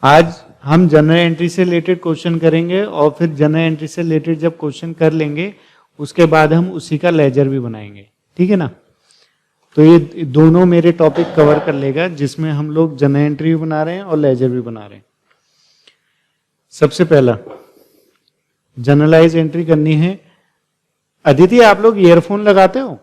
आज हम general entry से रिलेटेड क्वेश्चन करेंगे और फिर जनरल एंट्री से रिलेटेड जब क्वेश्चन कर लेंगे उसके बाद हम उसी का लेजर भी बनाएंगे, ठीक है ना। तो ये दोनों मेरे टॉपिक कवर कर लेगा जिसमें हम लोग जनरल एंट्री भी बना रहे हैं और लेजर भी बना रहे हैं। सबसे पहला जनरलाइज एंट्री करनी है। अदिति, आप लोग ईयरफोन लगाते हो?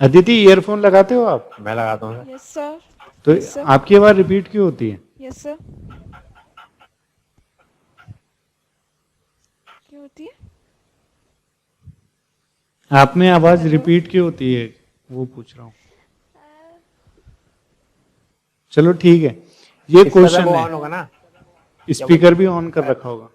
अदिति, ईयरफोन लगाते हो आप? मैं लगाता हूँ। Yes sir. तो yes, sir. आपकी आवाज रिपीट क्यों होती है? Yes sir. क्या होती है? आप में आवाज रिपीट क्यों होती है वो पूछ रहा हूँ। चलो ठीक है, ये क्वेश्चन ऑन होगा ना, स्पीकर भी ऑन कर रखा होगा।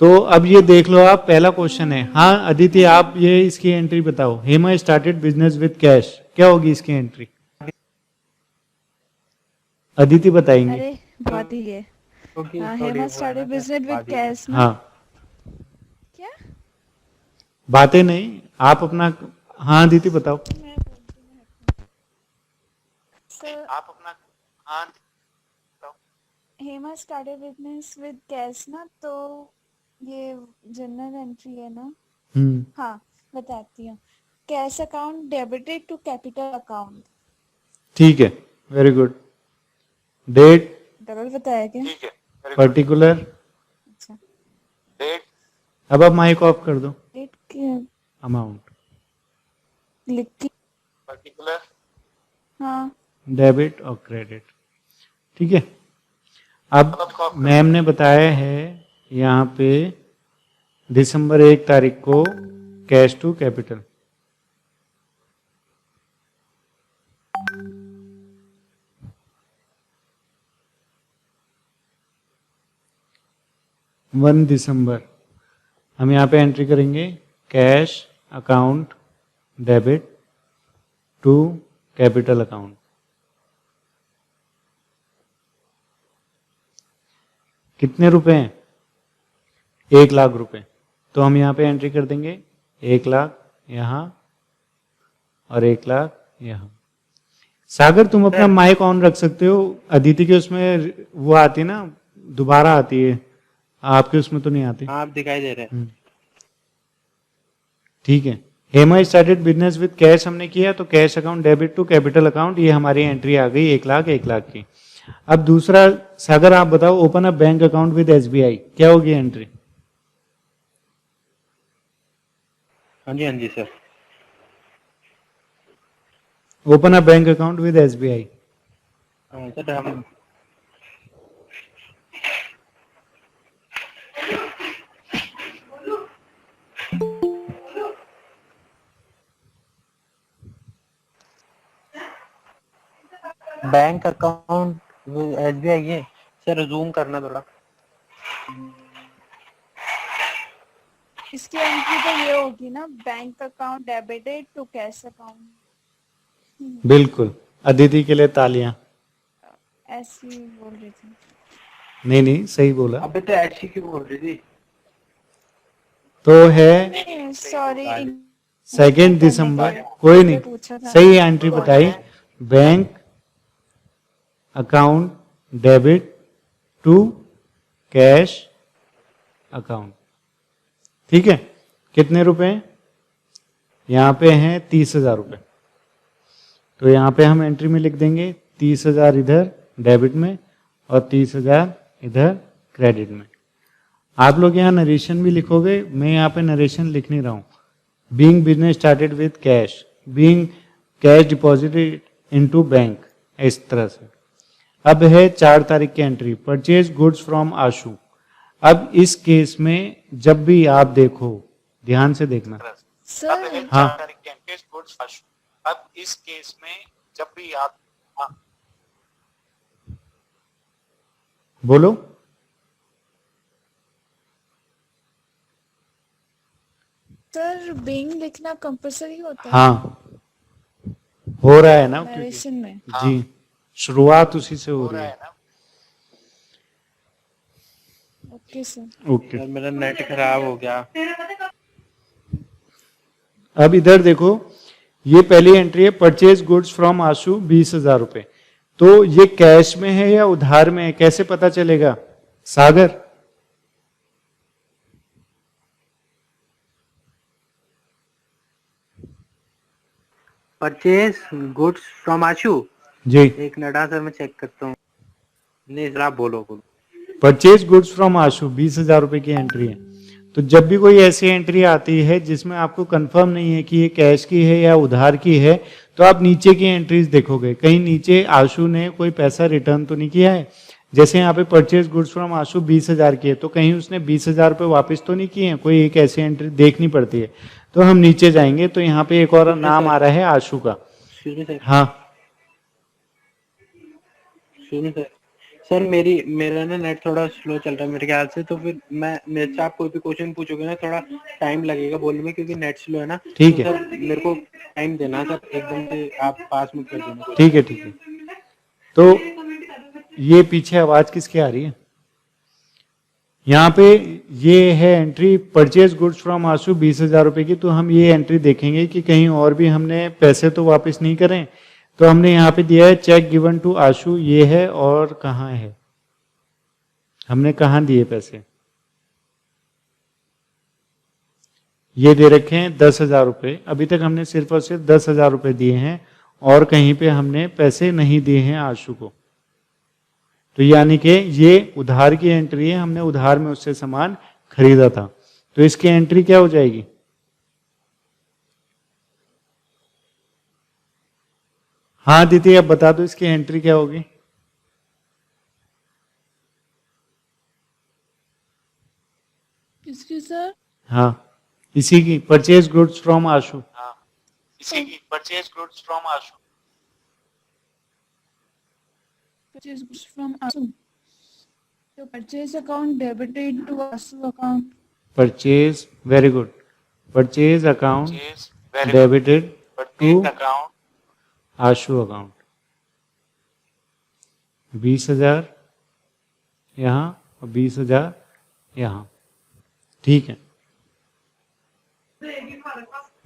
तो अब ये देख लो आप, पहला क्वेश्चन है। हाँ अदिति, आप ये इसकी एंट्री बताओ। Hema started business with cash, क्या होगी इसकी एंट्री? अदिति बताएंगे। अरे बात ही है। Hema started business with cash ना। हाँ, क्या बातें नहीं, आप अपना। हाँ अदिति बताओ। सर, आप अपना। हाँ Hema started business with cash ना, तो ये जनरल एंट्री है ना। हाँ बताती हूँ। Cash account debited to capital account. ठीक है, वेरी गुड। डेट डबल बताया क्या? ठीक है, पर्टिकुलर। अच्छा, डेट। अब आप माइक ऑफ कर दो। डेट अमाउंट लिख के। पर्टिकुलर, हाँ डेबिट और क्रेडिट, ठीक है। अब मैम ने बताया है यहाँ पे दिसंबर 1 तारीख को cash to capital. One December हम यहाँ पे एंट्री करेंगे, cash account debit to capital account. कितने रुपए हैं? 1 लाख रुपए। तो हम यहाँ पे एंट्री कर देंगे 1 लाख यहाँ और 1 लाख यहाँ। सागर, तुम अपना माइक ऑन रख सकते हो। अदिति के उसमें वो आती है ना, दोबारा आती है, आपके उसमें तो नहीं आती। आप दिखाई दे रहे हैं। ठीक है। Hema started business with cash हमने किया, तो cash account debit to capital account, ये हमारी एंट्री आ गई 1 लाख 1 लाख की। अब दूसरा, सागर आप बताओ, open a bank account with SBI, क्या होगी एंट्री? हाँ जी sir. Open a bank account with SBI. Sir हम बैंक अकाउंट एसबीआई है सर। जूम करना थोड़ा। इसकी एंट्री तो ये होगी ना, bank account debited to cash account. बिल्कुल, अदिति के लिए तालियां। ऐसी बोल रही थी। नहीं नहीं, सही बोला। अबे तो ऐसी क्यों बोल रही थी? तो है सॉरी, 2 दिसंबर, कोई नहीं, सही एंट्री बताई। Bank account debit to cash account, ठीक है। कितने रुपए? यहाँ पे हैं 30,000 रुपए। तो यहाँ पे हम एंट्री में लिख देंगे 30,000 इधर डेबिट में और 30,000 इधर क्रेडिट में। आप लोग यहाँ नरेशन भी लिखोगे, मैं यहाँ पे नरेशन लिख नहीं रहा हूँ। Being business started with cash, being cash deposited into bank, इस तरह से। अब है 4 तारीख की एंट्री, परचेज गुड्स फ्रॉम आशु। अब इस केस में जब भी आप देखो, ध्यान से देखना सर। हाँ। अब इस केस में जब भी आप, हाँ बोलो। सर बीइंग लिखना कंपलसरी होता है? हाँ, हो रहा है ना नरेशन में। जी, शुरुआत उसी से हो रही है। Okay sir. ओके। सर मेरा नेट खराब हो गया। अब इधर देखो, ये पहली एंट्री है, परचेज गुड्स फ्रॉम आशु 20,000 रुपए। तो ये कैश में है या उधार में है, कैसे पता चलेगा सागर? परचेज गुड्स फ्रॉम आशु। जी, एक मिनट, हाँ सर मैं चेक करता हूँ। नहीं सर, आप बोलो। परचेज गुड्स फ्रॉम आशु 20,000 रुपए की एंट्री है। तो जब भी कोई ऐसी एंट्री आती है जिसमें आपको कंफर्म नहीं है कि ये कैश की है या उधार की है, तो आप नीचे की एंट्रीज देखोगे, कहीं नीचे आशु ने कोई पैसा रिटर्न तो नहीं किया है। जैसे यहाँ पे परचेज गुड्स फ्रॉम आशु 20,000 की है, तो कहीं उसने 20,000 रुपये वापस तो नहीं किए हैं, कोई एक ऐसी एंट्री देखनी पड़ती है। तो हम नीचे जाएंगे तो यहाँ पे एक और नाम आ रहा है आशु का। हाँ सर मेरा ना नेट थोड़ा स्लो चल रहा है मेरे ख्याल से, तो फिर मैं मेरे से आप कोई भी क्वेश्चन पूछोगे ना, थोड़ा टाइम लगेगा बोलने में, क्योंकि नेट स्लो है ना। ठीक तो है, सर मेरे को टाइम देना सर, एकदम से आप पास में कर देना। ठीक है, ठीक है। तो ये पीछे आवाज किसकी आ रही है? यहाँ पे ये है एंट्री परचेज गुड्स फ्रॉम आशु 20,000 रुपए की। तो हम ये एंट्री देखेंगे कि कहीं और भी हमने पैसे तो वापस नहीं करें। तो हमने यहाँ पे दिया है चेक गिवन टू आशु, ये है, और कहाँ है, हमने कहाँ दिए पैसे, ये दे रखे हैं 10,000 रुपए। अभी तक हमने सिर्फ और सिर्फ 10,000 रुपए दिए हैं और कहीं पे हमने पैसे नहीं दिए हैं आशु को। तो यानी कि ये उधार की एंट्री है, हमने उधार में उससे सामान खरीदा था। तो इसकी एंट्री क्या हो जाएगी? हाँ दीदी, अब बता दो इसकी एंट्री क्या होगी? किसकी सर? हाँ, इसी की, परचेज गुड्स फ्रॉम आशु। हाँ, इसी की purchase goods from Ashu. Purchase goods from ASU. So purchase account debited to ASU account. Purchase, very good, purchase account purchase very debited to purchase account Ashu account. 20,000 यहाँ और 20,000 यहाँ, ठीक है।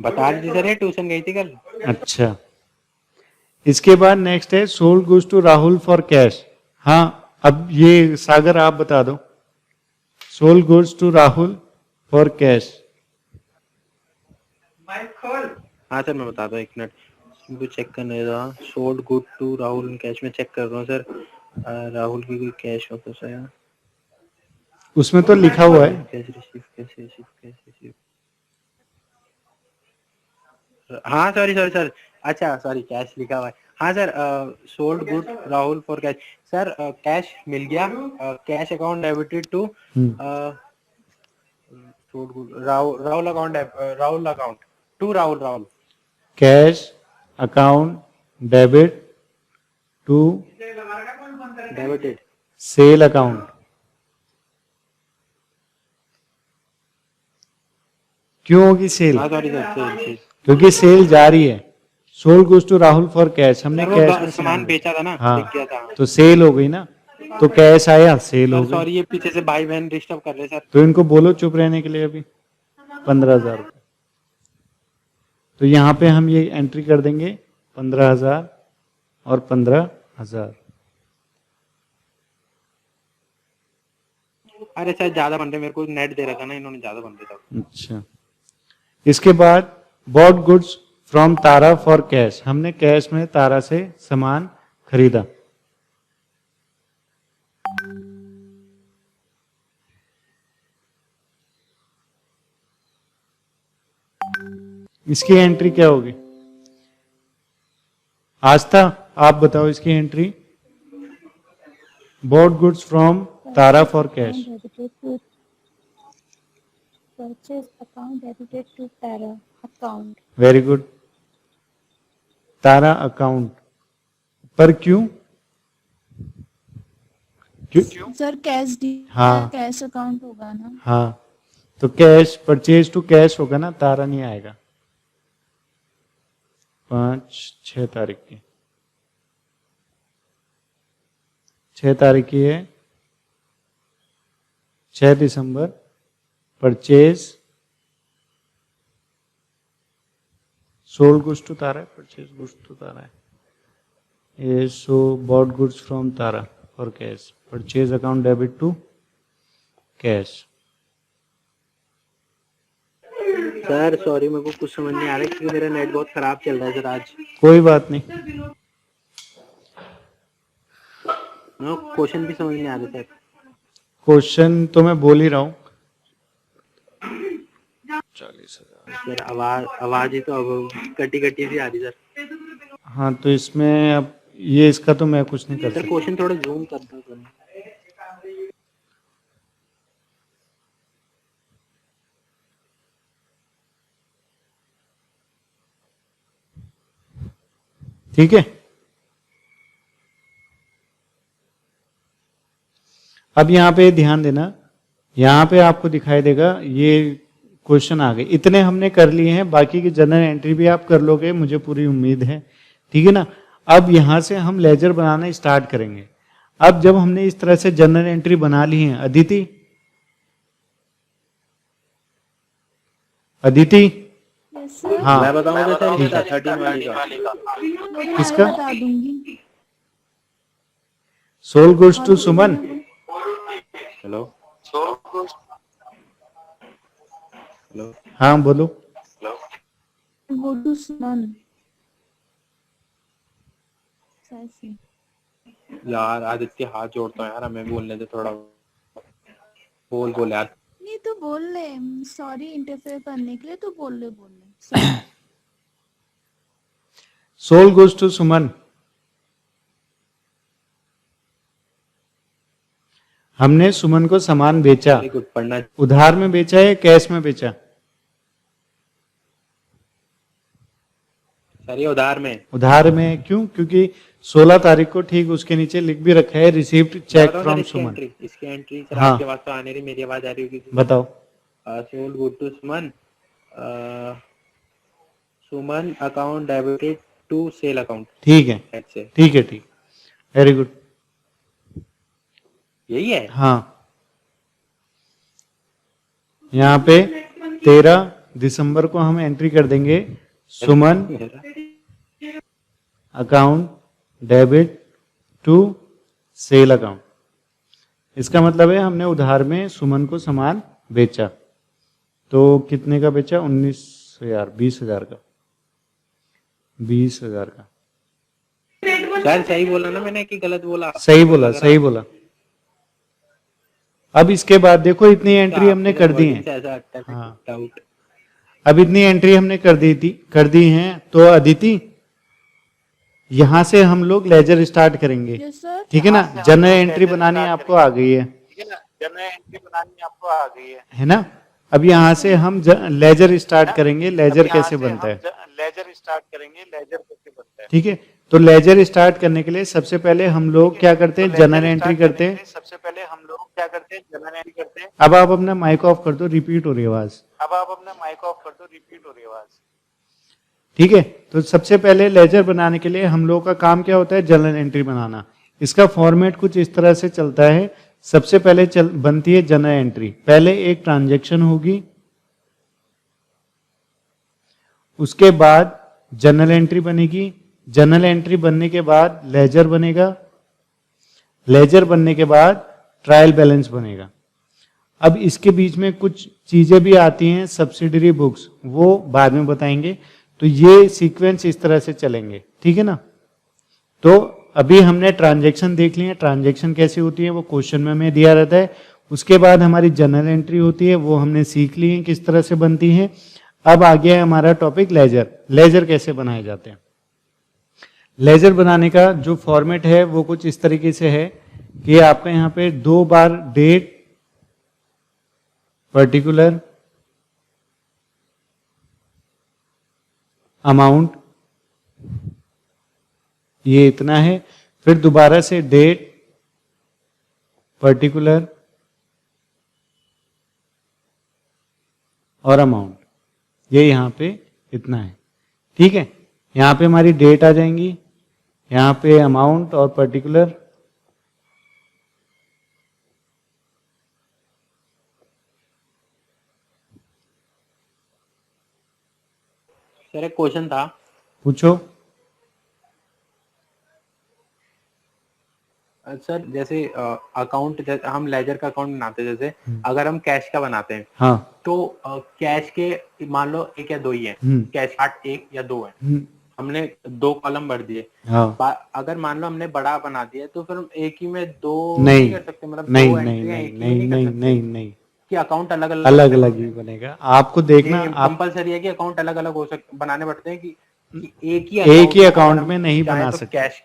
बता दीजिए सर, ये ट्यूशन गई थी कल। अच्छा, इसके बाद नेक्स्ट है sold goods to Rahul for cash. हाँ, अब ये सागर आप बता दो, sold goods to Rahul for cash. हाँ सर मैं बता दूँ, एक मिनट मुझे चेक करने दो। Sold good to Rahul cash में चेक कर रहा हूँ सर। राहुल की कोई कैश वापस आया, उसमें तो लिखा हुआ है कैश रिसीव। हाँ सॉरी सर, अच्छा सॉरी, कैश लिखा हुआ है। हाँ sir, sold good Rahul for cash. Sir cash मिल गया, cash account debited to sold good Rahul account to Rahul. Cash account debit to debited sale account. क्यों होगी सेल? हाँ सॉरी सर, क्योंकि सेल जा रही है। Sold goods to Rahul for cash, हमने कैश में सामान बेचा था ना, हाँ, दिख गया था। तो सेल हो गई ना, तो कैश आया, सेल हो गई। सॉरी, ये पीछे से भाई बहन डिस्टर्ब कर रहे सर। तो इनको बोलो चुप रहने के लिए। अभी 15,000 रुपये, तो यहाँ पे हम ये एंट्री कर देंगे 15,000 और 15,000। अरे सर ज्यादा बन रहे, मेरे को नेट दे रहा था ना इन्होंने, ज्यादा बन रहे था। अच्छा, इसके बाद bot goods from Tara for cash, हमने कैश में तारा से सामान खरीदा। इसकी एंट्री क्या होगी? आस्था आप बताओ इसकी entry. Bot goods from Tara for cash. Purchase account debited to Tara account. Very good, Tara account पर क्यों? क्यों? सर कैश डी, हाँ। कैश अकाउंट होगा ना। हाँ, तो कैश, परचेज टू कैश होगा ना, तारा नहीं आएगा। 5-6 तारीख की, 6 तारीख की है, 6 दिसंबर, purchase sold goods to Tara, purchase goods to Tara है ये। So bought goods from Tara for cash, purchase account debit to cash. Sir sorry मेरे को कुछ समझ नहीं आ रहा है क्योंकि मेरा नेट बहुत खराब चल रहा है सर आज। कोई बात नहीं, क्वेश्चन भी समझ नहीं आ रहे सर। क्वेश्चन तो मैं बोल ही रहा हूँ। 40,000। सर आवाज ही तो अब कटी कटी सी आ रही सर। हाँ तो इसमें अब ये इसका तो मैं कुछ नहीं कर सर सकता। क्वेश्चन थोड़ा जूम कर दो सर। ठीक है, अब यहाँ पे ध्यान देना, यहाँ पे आपको दिखाई देगा ये क्वेश्चन आ गए। इतने हमने कर लिए हैं, बाकी की जनरल एंट्री भी आप कर लोगे, मुझे पूरी उम्मीद है। ठीक है ना। अब यहाँ से हम लेजर बनाना स्टार्ट करेंगे। अब जब हमने इस तरह से जनरल एंट्री बना ली है, अदिति अदिति यस सर, हाँ मैं बताऊंगा सर ठीक है। इसका 13 वाली का। वो तो किसका? मैं बता दूंगी। Sold goods to Suman. Hello Sold goods. Hello हाँ बोलो। Go to Suman. ऐसे यार आदित्य हाथ जोड़ता हूँ यार, हमें बोलने दे थोड़ा। बोल यार। नहीं तो बोल ले, सॉरी इंटरफेयर करने के लिए, तो बोल ले। सोल गुड्स टू सुमन। हमने सुमन को सामान बेचा, वेरी गुड, पढ़ना। उधार में बेचा है कैश में बेचा? सर ये उधार में। उधार में क्यों? क्योंकि 16 तारीख को ठीक उसके नीचे लिख भी रखा है रिसीव्ड चेक फ्रॉम सुमन। इसकी एंट्री सर हाँ। आपके पास तो आने रही, मेरी आवाज आ रही होगी। बताओ। Sold good to Suman, Suman account debited to sale account. ठीक है ऐसे ठीक है, ठीक, वेरी गुड। यही है। हाँ, यहाँ पे 13 दिसंबर को हम एंट्री कर देंगे, Suman account debit to sale account. इसका मतलब है हमने उधार में सुमन को सामान बेचा। तो कितने का बेचा? 19,000, 20,000 का, 20,000 का। सर सही बोला ना मैंने कि गलत बोला? सही बोला, सही बोला। अब इसके बाद देखो इतनी एंट्री हमने कर दी है। हाँ, डाउट। अब इतनी एंट्री हमने कर दी हैं। तो अदिति यहां से हम लोग लेजर स्टार्ट करेंगे। Yes sir. ठीक है ना। जनरल एंट्री बनानी आपको आ गई है, ठीक है ना, जनरल एंट्री बनानी आपको आ गई है ना। अब यहाँ से हम लेजर स्टार्ट करेंगे। लेजर कैसे बनता है? लेजर स्टार्ट करेंगे, लेजर कैसे बनता है। ठीक है, तो लेजर स्टार्ट करने के लिए सबसे पहले हम लोग क्या करते हैं? जनरल एंट्री करते हैं। सबसे पहले हम लोग क्या करते हैं? जनरल एंट्री करते हैं। अब आप अपना माइक ऑफ कर दो, रिपीट हो रही है आवाज। अब आप अपना माइक ऑफ कर दो, रिपीट हो रही है आवाज। ठीक है, तो सबसे पहले लेजर बनाने के लिए हम लोगों का काम क्या होता है? जनरल एंट्री बनाना। इसका फॉर्मेट कुछ इस तरह से चलता है। सबसे पहले बनती है जनरल एंट्री। पहले एक ट्रांजैक्शन होगी, उसके बाद जनरल एंट्री बनेगी। जनरल एंट्री बनने के बाद लेजर बनेगा। लेजर बनने के बाद ट्रायल बैलेंस बनेगा। अब इसके बीच में कुछ चीजें भी आती हैं, सब्सिडरी बुक्स, वो बाद में बताएंगे। तो ये सीक्वेंस इस तरह से चलेंगे। ठीक है ना। तो अभी हमने ट्रांजैक्शन देख लिए। ट्रांजैक्शन कैसी होती है वो क्वेश्चन में हमें दिया रहता है। उसके बाद हमारी जनरल एंट्री होती है, वो हमने सीख ली है किस तरह से बनती है। अब आ गया है हमारा टॉपिक लेजर। लेजर कैसे बनाए जाते हैं? लेजर बनाने का जो फॉर्मेट है वो कुछ इस तरीके से है कि आपका यहाँ पे 2 बार डेट, पर्टिकुलर, अमाउंट, ये इतना है। फिर दोबारा से डेट, पर्टिकुलर और अमाउंट, ये यहां पे इतना है। ठीक है, यहां पे हमारी डेट आ जाएंगी, यहां पे अमाउंट और पर्टिकुलर। सर सर एक क्वेश्चन था। पूछो। सर जैसे अकाउंट, हम लेजर का अकाउंट बनाते हैं, जैसे अगर हम कैश का बनाते हैं हाँ। तो कैश के मान लो 1 या 2 ही है, कैश 8 1 या 2 है, हमने 2 कॉलम भर दिए। हाँ। अगर मान लो हमने बड़ा बना दिया तो फिर हम एक ही में 2 नहीं कर सकते, मतलब नहीं 2 नहीं एंट्रियां नहीं एक ही में नहीं नहीं कर नहीं सकते नहीं नहीं, कि अकाउंट अलग अलग अलग अलग ही बनेगा। आपको देखना, ये आप कंपलसरी है कि अकाउंट अलग अलग हो सकते, बनाने पड़ते हैं कि एक एक ही अगर अकाउंट हम में नहीं चाहें बना तो सकते। कैश,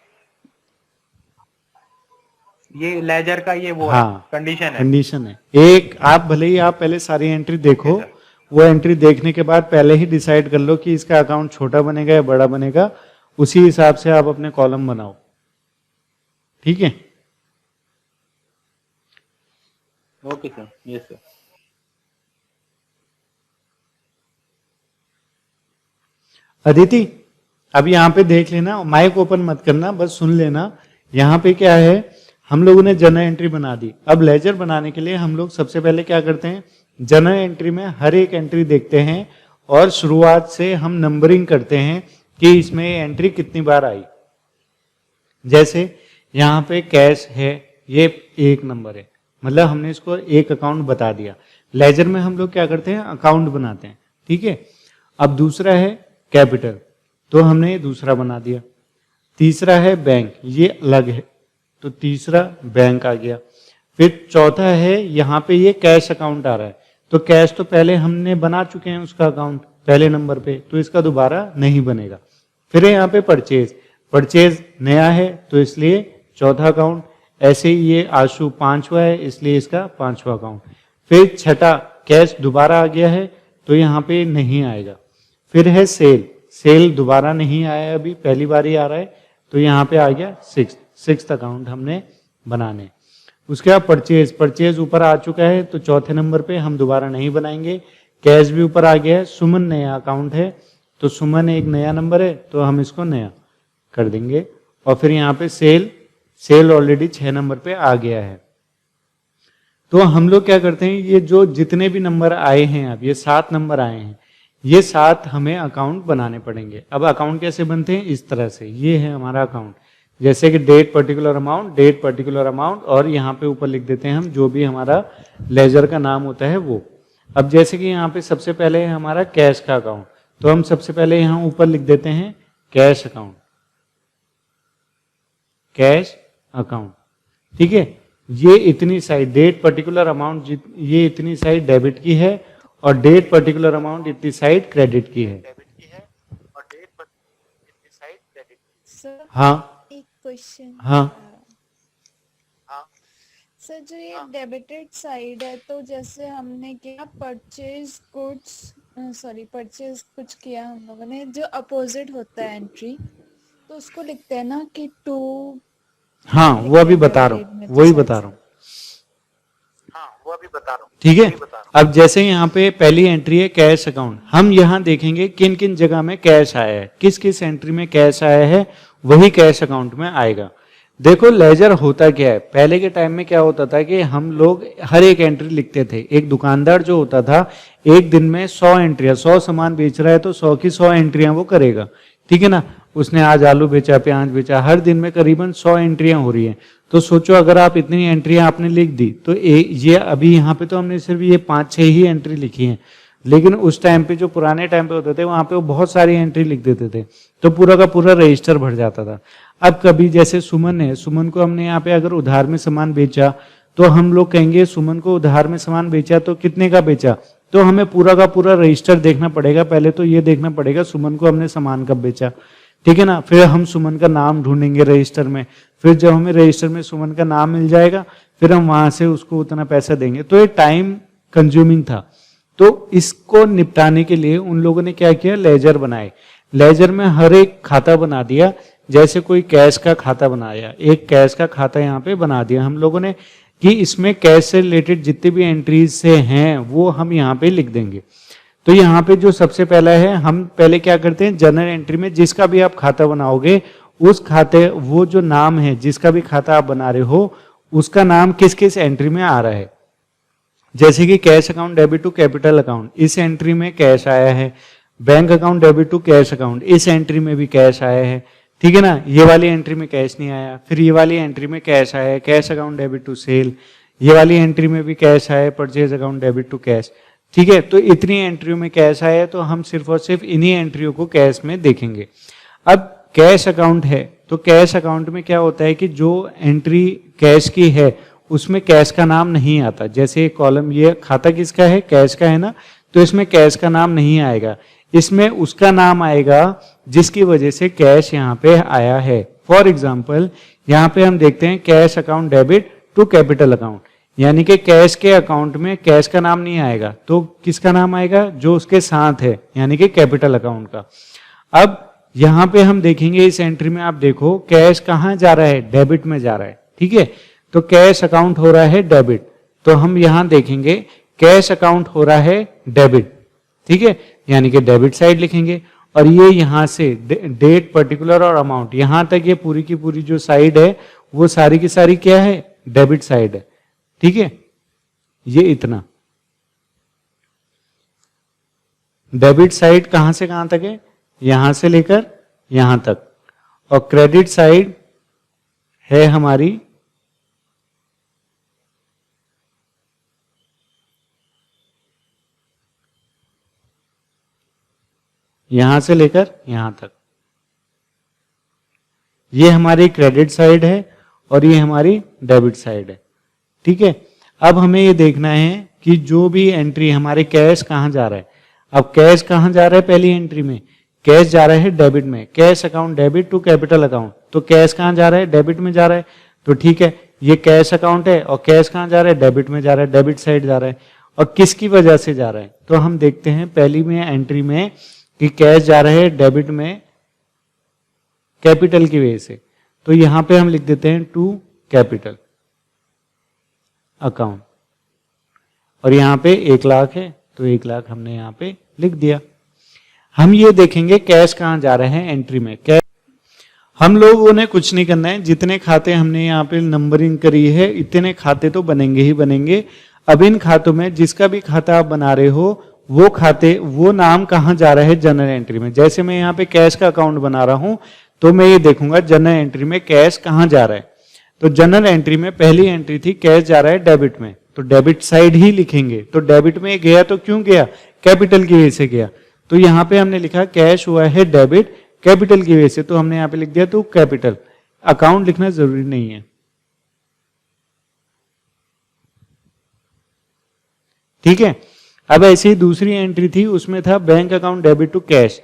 ये लेजर का ये वो है, हाँ, कंडीशन है। कंडीशन है। एक आप भले ही आप पहले सारी एंट्री देखो, ओके सर। वो एंट्री देखने के बाद पहले ही डिसाइड कर लो कि इसका अकाउंट छोटा बनेगा या बड़ा बनेगा, उसी हिसाब से आप अपने कॉलम बनाओ। ठीक है। Okay sir, yes sir. Aditi, अब यहाँ पे देख लेना, माइक ओपन मत करना, बस सुन लेना। यहाँ पे क्या है, हम लोगों ने जर्नल एंट्री बना दी। अब लेजर बनाने के लिए हम लोग सबसे पहले क्या करते हैं, जर्नल एंट्री में हर एक एंट्री देखते हैं और शुरुआत से हम नंबरिंग करते हैं कि इसमें एंट्री कितनी बार आई। जैसे यहाँ पे कैश है, ये 1 नंबर है, मतलब हमने इसको एक अकाउंट बता दिया। लेजर में हम लोग क्या करते हैं, अकाउंट बनाते हैं। ठीक है। अब दूसरा है कैपिटल, तो हमने ये दूसरा बना दिया। तीसरा है बैंक, ये अलग है, तो तीसरा बैंक आ गया। फिर चौथा है, यहाँ पे ये कैश अकाउंट आ रहा है, तो कैश तो पहले हमने बना चुके हैं उसका अकाउंट पहले नंबर पे, तो इसका दोबारा नहीं बनेगा। फिर यहाँ पे परचेज, परचेज नया है तो इसलिए चौथा अकाउंट। ऐसे ही ये आशु 5वां है, इसलिए इसका 5वां अकाउंट। फिर छठा कैश दोबारा आ गया है, तो यहाँ पे नहीं आएगा। फिर है सेल, सेल दोबारा नहीं आया, अभी पहली बार ही आ रहा है, तो यहाँ पे आ गया सिक्स्थ अकाउंट हमने बनाने। उसके बाद परचेज, परचेज ऊपर आ चुका है, तो चौथे नंबर पे हम दोबारा नहीं बनाएंगे। कैश भी ऊपर आ गया है। सुमन नया अकाउंट है, तो सुमन एक नया नंबर है, तो हम इसको नया कर देंगे। और फिर यहाँ पे सेल, सेल ऑलरेडी 6 नंबर पे आ गया है। तो हम लोग क्या करते हैं, ये जो जितने भी नंबर आए हैं, अब ये 7 नंबर आए हैं, ये 7 हमें अकाउंट बनाने पड़ेंगे। अब अकाउंट कैसे बनते हैं, इस तरह से, ये है हमारा अकाउंट। जैसे कि date particular amount, date particular amount, और यहाँ पे ऊपर लिख देते हैं हम जो भी हमारा लेजर का नाम होता है वो। अब जैसे कि यहाँ पे सबसे पहले है हमारा कैश का अकाउंट, तो हम सबसे पहले यहाँ ऊपर लिख देते हैं कैश अकाउंट, कैश अकाउंट। ठीक है। ये इतनी साइड डेट पर्टिकुलर अमाउंट, ये इतनी साइड डेबिट की है, और डेट पर्टिकुलर अमाउंट इतनी साइड क्रेडिट की है। डेबिट की है और डेट पर इतनी साइड क्रेडिट की। सर हाँ एक क्वेश्चन। हाँ हाँ सर जो ये डेबिटेड साइड है, तो जैसे हमने किया परचेज गुड्स, सॉरी परचेज कुछ किया हम लोगों ने, जो अपोजिट होता है एंट्री, तो उसको लिखते हैं ना कि टू। हाँ, वो अभी बता रहा हूँ, वही बता रहा हूँ। हाँ, वो अभी बता रहा हूँ। ठीक है। वही बता रहा अब जैसे यहाँ पे पहली एंट्री है कैश अकाउंट, हम यहाँ देखेंगे किन किन जगह में कैश आया है, किस किस एंट्री में कैश आया है, वही कैश अकाउंट में आएगा। देखो लेजर होता क्या है, पहले के टाइम में क्या होता था कि हम लोग हर एक एंट्री लिखते थे। एक दुकानदार जो होता था, एक दिन में 100 एंट्रियां, 100 सामान बेच रहा है तो 100 की 100 एंट्रियां वो करेगा। ठीक है ना। उसने आज आलू बेचा, प्याज बेचा, हर दिन में करीबन 100 एंट्रियां हो रही हैं। तो सोचो अगर आप इतनी एंट्रियां आपने लिख दी, तो ये अभी यहाँ पे तो हमने सिर्फ ये 5-6 ही एंट्री लिखी हैं, लेकिन उस टाइम पे जो पुराने टाइम पे होते थे, वहां पे वो बहुत सारी एंट्री लिख देते थे, तो पूरा का पूरा रजिस्टर भर जाता था। अब कभी जैसे सुमन है, सुमन को हमने यहाँ पे अगर उधार में सामान बेचा, तो हम लोग कहेंगे सुमन को उधार में सामान बेचा तो कितने का बेचा, तो हमें पूरा का पूरा रजिस्टर देखना पड़ेगा। पहले तो ये देखना पड़ेगा सुमन को हमने सामान कब बेचा। ठीक है ना। फिर हम सुमन का नाम ढूंढेंगे रजिस्टर में, फिर जब हमें रजिस्टर में सुमन का नाम मिल जाएगा, फिर हम वहां से उसको उतना पैसा देंगे। तो ये टाइम कंज्यूमिंग था। तो इसको निपटाने के लिए उन लोगों ने क्या किया, लेजर बनाए। लेजर में हर एक खाता बना दिया। जैसे कोई कैश का खाता बनाया, एक कैश का खाता यहाँ पे बना दिया हम लोगों ने, कि इसमें कैश से रिलेटेड जितने भी एंट्रीज से हैं वो हम यहाँ पे लिख देंगे। तो यहाँ पे जो सबसे पहला है, हम पहले क्या करते हैं, जर्नल एंट्री में जिसका भी आप खाता बनाओगे, उस खाते, वो जो नाम है जिसका भी खाता आप बना रहे हो, उसका नाम किस किस एंट्री में आ रहा है। जैसे कि cash account debit to capital account, इस एंट्री में कैश आया है, bank account debit to cash account, इस एंट्री में भी कैश आया है, ठीक है ना, ये वाली एंट्री में कैश नहीं आया, फिर ये वाली एंट्री में कैश आया है, cash account debit to sale, ये वाली एंट्री में भी कैश आया है, purchase account debit to cash, ठीक है। तो इतनी एंट्रियों में कैश आया है, तो हम सिर्फ और सिर्फ इन्हीं एंट्रियों को कैश में देखेंगे। अब कैश अकाउंट है, तो कैश अकाउंट में क्या होता है कि जो एंट्री कैश की है उसमें कैश का नाम नहीं आता। जैसे कॉलम ये खाता किसका है, कैश का है ना, तो इसमें कैश का नाम नहीं आएगा, इसमें उसका नाम आएगा जिसकी वजह से कैश यहाँ पे आया है। फॉर एग्जाम्पल यहाँ पे हम देखते हैं cash account debit to capital account, यानी कि कैश के अकाउंट में कैश का नाम नहीं आएगा, तो किसका नाम आएगा, जो उसके साथ है, यानी कि कैपिटल अकाउंट का। अब यहाँ पे हम देखेंगे इस एंट्री में, आप देखो कैश कहाँ जा रहा है, डेबिट में जा रहा है, ठीक है। तो कैश अकाउंट हो रहा है डेबिट, तो हम यहाँ देखेंगे कैश अकाउंट हो रहा है डेबिट, ठीक है, यानी कि डेबिट साइड लिखेंगे। और ये यहाँ से डेट, पर्टिकुलर और अमाउंट, यहाँ तक ये पूरी की पूरी जो साइड है वो सारी की सारी क्या है, डेबिट साइड है, ठीक है। ये इतना डेबिट साइड कहां से कहां तक है, यहां से लेकर यहां तक, और क्रेडिट साइड है हमारी यहां से लेकर यहां तक। ये हमारी क्रेडिट साइड है और ये हमारी डेबिट साइड है, ठीक है। अब हमें ये देखना है कि जो भी एंट्री हमारे कैश कहां जा रहा है। अब कैश कहां जा रहा है, पहली एंट्री में कैश जा रहा है डेबिट में, cash account debit to capital account, तो कैश कहां जा रहा है, डेबिट में जा रहा है, तो ठीक है, ये कैश अकाउंट है और कैश कहां जा रहा है, डेबिट में जा रहा है, डेबिट साइड जा रहा है। और किसकी वजह से जा रहा है, तो हम देखते हैं पहली में एंट्री में कि कैश जा रहा है डेबिट में कैपिटल की वजह से, तो यहां पे हम लिख देते हैं टू कैपिटल अकाउंट, और यहां पे 1 लाख है तो 1 लाख हमने यहां पे लिख दिया। हम ये देखेंगे कैश कहां जा रहे हैं एंट्री में। कैश हम लोगों ने कुछ नहीं करना है, जितने खाते हमने यहाँ पे नंबरिंग करी है इतने खाते तो बनेंगे ही बनेंगे। अब इन खातों में जिसका भी खाता आप बना रहे हो वो खाते, वो नाम कहां जा रहा है जनरल एंट्री में। जैसे मैं यहाँ पे कैश का अकाउंट बना रहा हूं तो मैं ये देखूंगा जनरल एंट्री में कैश कहां जा रहा है, तो जनरल एंट्री में पहली एंट्री थी कैश जा रहा है डेबिट में, तो डेबिट साइड ही लिखेंगे। तो डेबिट में गया तो क्यों गया, कैपिटल की वजह से गया, तो यहां पे हमने लिखा कैश हुआ है डेबिट कैपिटल की वजह से, तो हमने यहां पे लिख दिया तो कैपिटल। अकाउंट लिखना जरूरी नहीं है, ठीक है। अब ऐसी ही दूसरी एंट्री थी, उसमें था bank account debit to cash,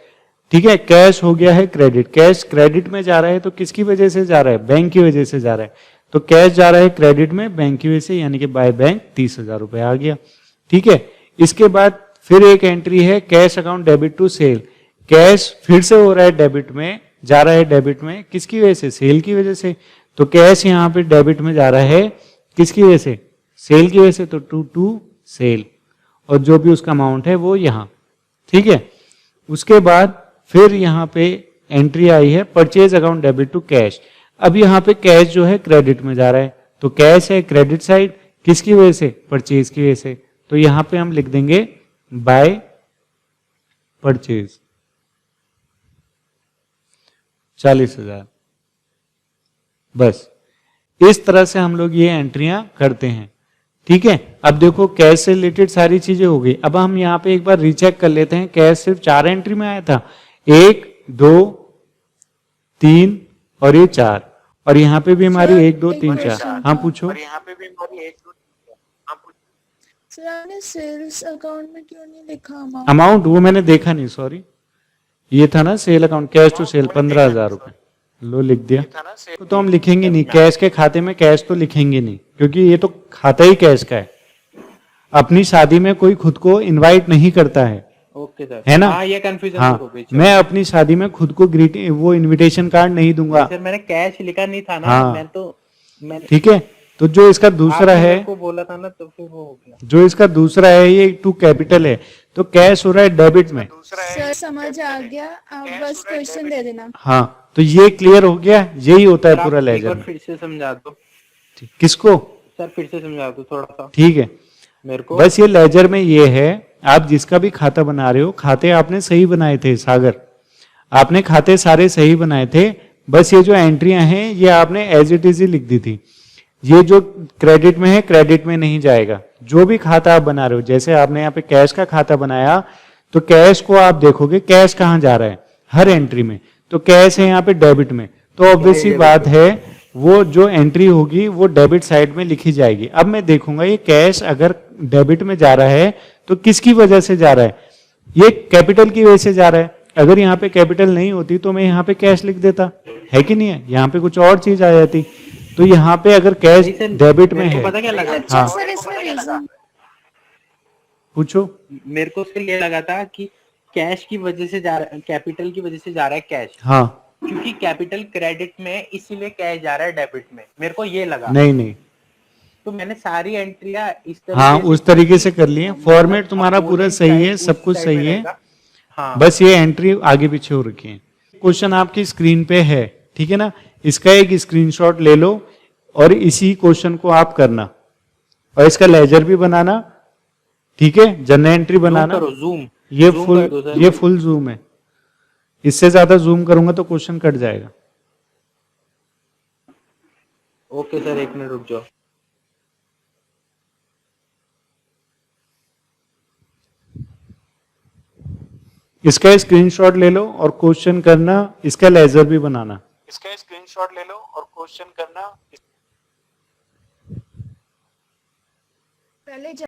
ठीक है। कैश हो गया है क्रेडिट, कैश क्रेडिट में जा रहा है तो किसकी वजह से जा रहा है, बैंक की वजह से जा रहा है, तो कैश जा रहा है क्रेडिट में बैंक की वजह से, यानी कि बाय बैंक 30,000 रुपए आ गया, ठीक है। इसके बाद फिर एक एंट्री है cash account debit to sale, cash फिर से हो रहा है डेबिट में, जा रहा है डेबिट में किसकी वजह से, सेल की वजह से, तो कैश यहाँ पे डेबिट में जा रहा है किसकी वजह से, सेल की वजह से, तो टू सेल, और जो भी उसका अमाउंट है वो यहाँ, ठीक है। उसके बाद फिर यहाँ पे एंट्री आई है purchase account debit to cash. अब यहाँ पे कैश जो है क्रेडिट में जा रहा है, तो कैश है क्रेडिट साइड किसकी वजह से, परचेज की वजह से, तो यहाँ पे हम लिख देंगे बाय परचेज 40,000। बस इस तरह से हम लोग ये एंट्रियां करते हैं, ठीक है। अब देखो कैश से रिलेटेड सारी चीजें हो गई। अब हम यहाँ पे एक बार रीचेक कर लेते हैं, कैश सिर्फ 4 एंट्री में आया था, 1 2 3 और ये 4, और यहाँ पे भी हमारी 1 2 3 4। हाँ पूछो। और यहाँ पे भी हमारी 1 2 3 सर आपने सेल्स अकाउंट में क्यों नहीं लिखा अमाउंट? वो मैंने देखा नहीं, सॉरी। ये था ना sale account, cash to sale 15,000 रुपए, लो लिख दिया। तो हम लिखेंगे नहीं, कैश के खाते में कैश तो लिखेंगे नहीं, क्योंकि ये तो खाता ही कैश का है। अपनी शादी में कोई खुद को इनवाइट नहीं करता है, ओके सर, है ना। हाँ ये कंफ्यूजन हाँ, हो गई। मैं अपनी शादी में खुद को ग्रीटिंग वो इनविटेशन कार्ड नहीं दूंगा। सर मैंने कैश लिखा नहीं था ना, हाँ, मैंने ठीक है। तो जो इसका दूसरा है, को बोला था ना, तो फिर वो हो गया। जो इसका दूसरा है ये टू कैपिटल है, तो कैश हो रहा है डेबिट में। सर समझ आ गया, आप बस क्वेश्चन दे देना। हाँ, तो ये क्लियर हो गया, यही होता है पूरा एक लेजर बार में। फिर से समझा दो किसको? सर, फिर से समझा दो थोड़ा सा ठीक है, मेरे को। बस ये लेजर में ये है, आप जिसका भी खाता बना रहे हो, खाते आपने सही बनाए थे सागर, आपने खाते सारे सही बनाए थे, बस ये जो एंट्रियां हैं ये आपने एज इट इज ही लिख दी थी। ये जो क्रेडिट में है क्रेडिट में नहीं जाएगा। जो भी खाता आप बना रहे हो, जैसे आपने यहाँ पे कैश का खाता बनाया तो कैश को आप देखोगे कैश कहाँ जा रहा है हर एंट्री में, तो कैश है यहाँ पे डेबिट में, तो ऑब्वियस सी बात है वो जो एंट्री होगी वो डेबिट साइड में लिखी जाएगी। अब मैं देखूंगा ये कैश अगर डेबिट में जा रहा है तो किसकी वजह से जा रहा है, ये कैपिटल की वजह से जा रहा है। अगर यहाँ पे कैपिटल नहीं होती तो मैं यहाँ पे कैश लिख देता, है कि नहीं है, यहाँ पे कुछ और चीज आ जाती। तो यहाँ पे अगर कैश डेबिट में है, पता क्या लगा? अच्छा हाँ। सर इसमें रीजन पूछो। मेरे को उसके लिए लगा था कि कैश की वजह से जा रहा है, कैपिटल की वजह से जा रहा है कैश, हाँ क्योंकि कैपिटल क्रेडिट में इसीलिए कैश जा रहा है डेबिट में, मेरे को ये लगा। नहीं नहीं, तो मैंने सारी एंट्रियां इस तरीके हाँ से उस तरीके से कर लिए, फॉर्मेट तुम्हारा पूरा सही है, सब कुछ सही है, हाँ। बस ये एंट्री आगे पीछे हो रखी है। क्वेश्चन आपकी स्क्रीन पे है, ठीक है ना, इसका एक स्क्रीनशॉट ले लो और इसी क्वेश्चन को आप करना और इसका लेजर भी बनाना, ठीक है, जर्नल एंट्री बनाना। जूम ये zoom फुल कर दो सर। ये फुल जूम है, इससे ज्यादा जूम करूंगा तो क्वेश्चन कट जाएगा। ओके सर, एक मिनट रुक जाओ। इसका स्क्रीनशॉट ले लो और क्वेश्चन करना, इसका लेजर भी बनाना। इसका स्क्रीनशॉट ले लो और क्वेश्चन करना। पहले